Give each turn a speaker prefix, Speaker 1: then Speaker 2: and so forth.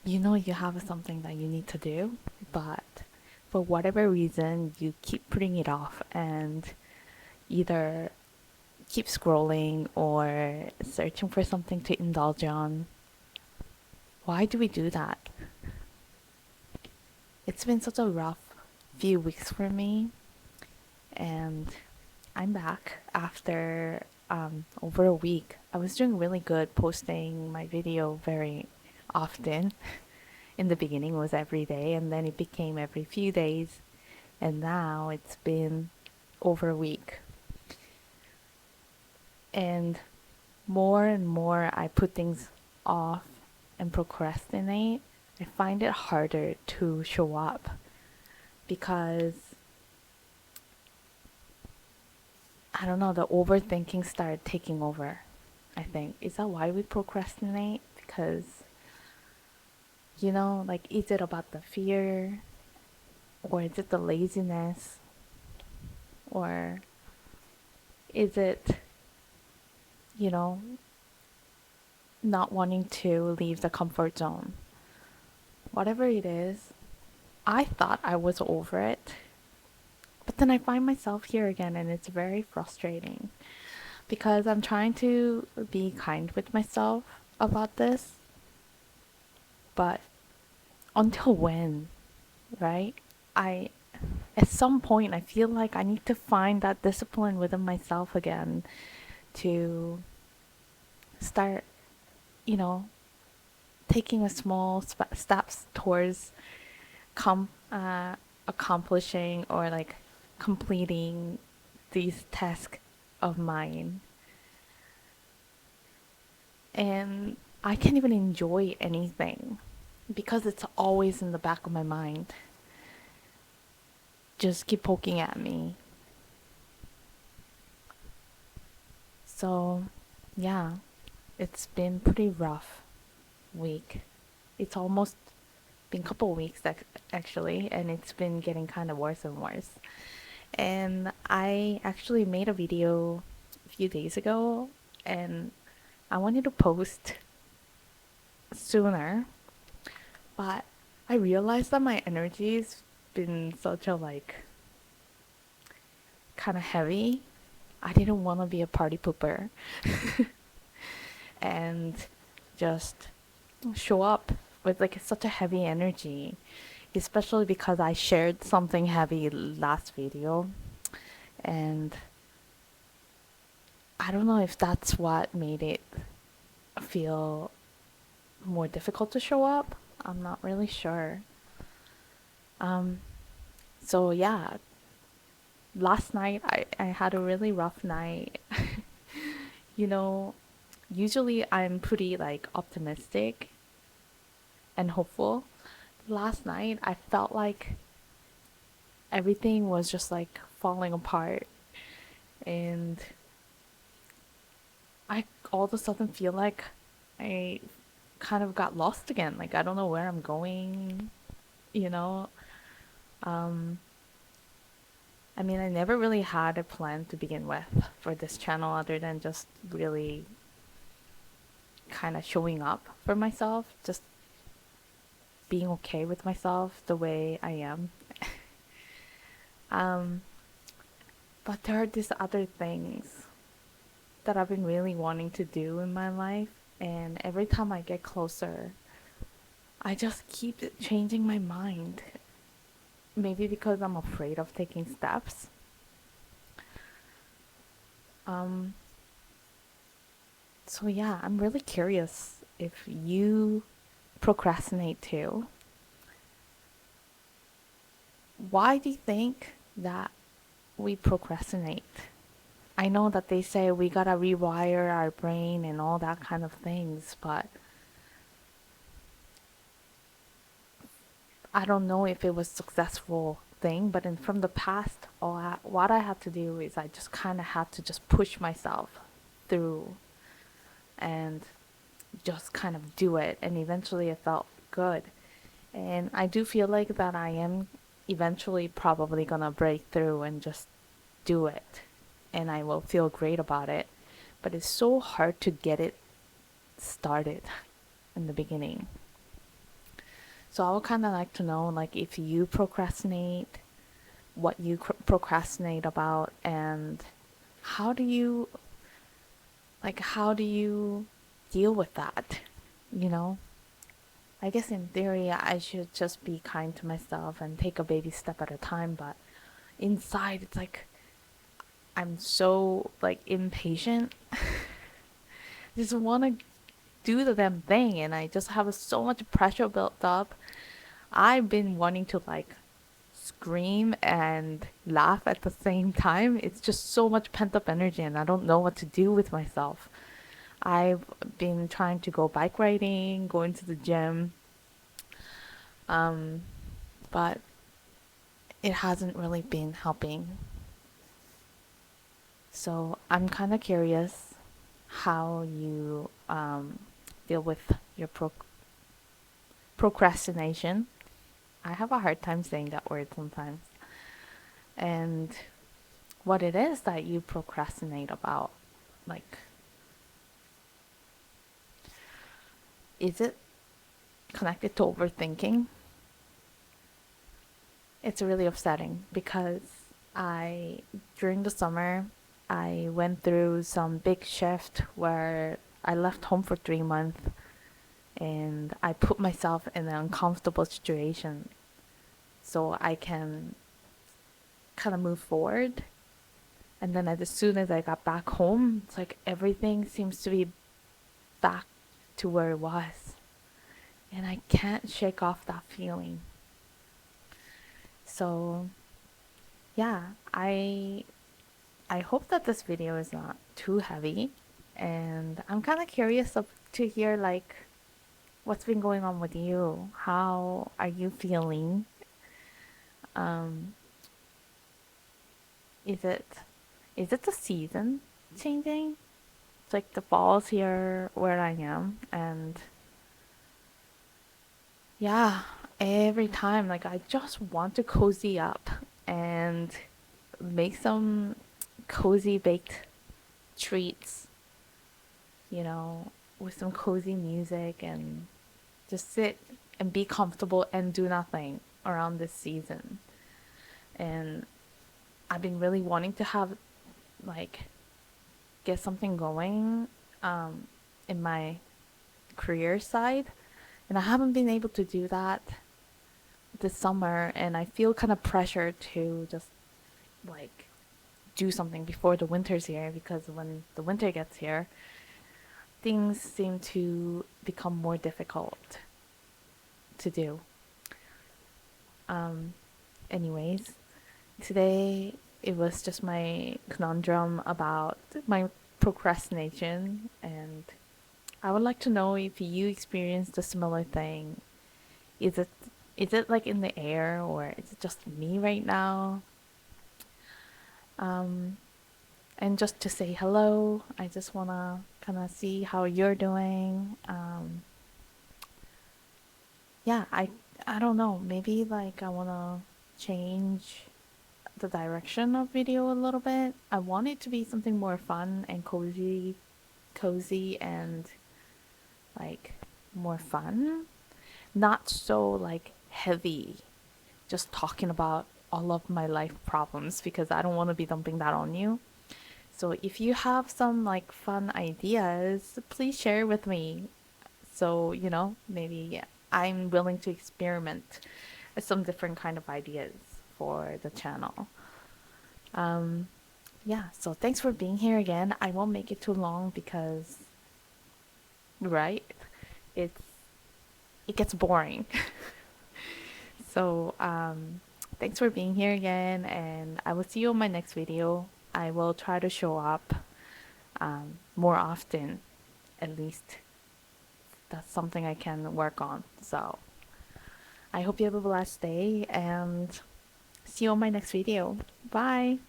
Speaker 1: you know you have something that you need to do, but for whatever reason, you keep putting it off and either keep scrolling or searching for something to indulge on. Why do we do that? It's been such a rough few weeks for me, and I'm back after over a week. I was doing really good posting my video very often. In the beginning it was every day, and then it became every few days, and now it's been over a week. And more I put things off and procrastinate, I find it harder to show up because I don't know, the overthinking started taking over. I think. Is that why we procrastinate? Because, like, is it about the fear? Or is it the laziness? Or is it, you know, not wanting to leave the comfort zone? Whatever it is, I thought I was over it. But then I find myself here again, and it's very frustrating because I'm trying to be kind with myself about this. But until when, right? I At some point I feel like I need to find that discipline within myself again to start, you know, taking a small steps towards com accomplishing or like completing these tasks of mine. And I can't even enjoy anything because it's always in the back of my mind. Just keep poking at me. So, yeah, it's been pretty rough week. It's almost been a couple weeks actually, and it's been getting kind of worse and worse. And I actually made a video a few days ago, and I wanted to post sooner, but I realized that my energy's been such a like kind of heavy. I didn't want to be a party pooper and just show up with like such a heavy energy, especially because I shared something heavy last video, and I don't know if that's what made it feel more difficult to show up. I'm not really sure. Um, so yeah, last night I had a really rough night. You know, usually I'm pretty like optimistic and hopeful. Last night I felt like everything was just like falling apart, and I all of a sudden feel like I kind of got lost again. Like I don't know where I'm going, you know. Um, I mean, I never really had a plan to begin with for this channel other than just really kind of showing up for myself, just being okay with myself the way I am. Um, but there are these other things that I've been really wanting to do in my life, and every time I get closer, I just keep changing my mind. Maybe because I'm afraid of taking steps. Um, so yeah, I'm really curious if you procrastinate too. Why do you think that we procrastinate? I know that they say we gotta rewire our brain and all that kind of things, but I don't know if it was successful thing. But from the past, what I had to do is I just kind of had to just push myself through and just kind of do it, and eventually it felt good. And I do feel like that I am eventually probably gonna break through and just do it, and I will feel great about it. But it's so hard to get it started in the beginning. So I would kind of like to know, like, if you procrastinate, what you procrastinate about, and how do you, how do you deal with that? You know, I guess in theory, I should just be kind to myself and take a baby step at a time, but inside, it's like I'm so like impatient. Just want to do the damn thing, and I just have so much pressure built up. I've been wanting to like scream and laugh at the same time. It's just so much pent up energy, and I don't know what to do with myself. I've been trying to go bike riding, going to the gym, um, but it hasn't really been helping. So I'm kind of curious how you deal with your procrastination. I have a hard time saying that word sometimes. And what it is that you procrastinate about. Like, is it connected to overthinking? It's really upsetting because I, during the summer, I went through some big shift where I left home for 3 months and I put myself in an uncomfortable situation so I can kind of move forward. And then as soon as I got back home, it's like everything seems to be back to where it was. And I can't shake off that feeling. So, yeah, I hope that this video is not too heavy, and I'm kind of curious to hear like what's been going on with you. How are you feeling? Um, is it is it the season changing? It's like the fall's here where I am, and yeah, every time like I just want to cozy up and make some cozy baked treats, you know, with some cozy music and just sit and be comfortable and do nothing around this season. And I've been really wanting to have like get something going um, in my career side, and I haven't been able to do that this summer. And I feel kind of pressured to just like do something before the winter's here because when the winter gets here, things seem to become more difficult to do. Um, anyways, today it was just my conundrum about my procrastination, and I would like to know if you experienced a similar thing. Is it is it like in the air or is it just me right now? Um, and just to say hello, I just wanna kind of see how you're doing. Yeah, I don't know. Maybe like I wanna change the direction of video a little bit. I want it to be something more fun and cozy and like more fun, not so like heavy, just talking about all of my life problems because I don't want to be dumping that on you. So if you have some like fun ideas, please share with me. So, maybe I'm willing to experiment with some different kind of ideas for the channel. Um, yeah, so thanks for being here again. I won't make it too long because, right, it's it gets boring. So, thanks for being here again, and I will see you on my next video. I will try to show up more often, at least. That's something I can work on. So, I hope you have a blessed day, and see you on my next video. Bye!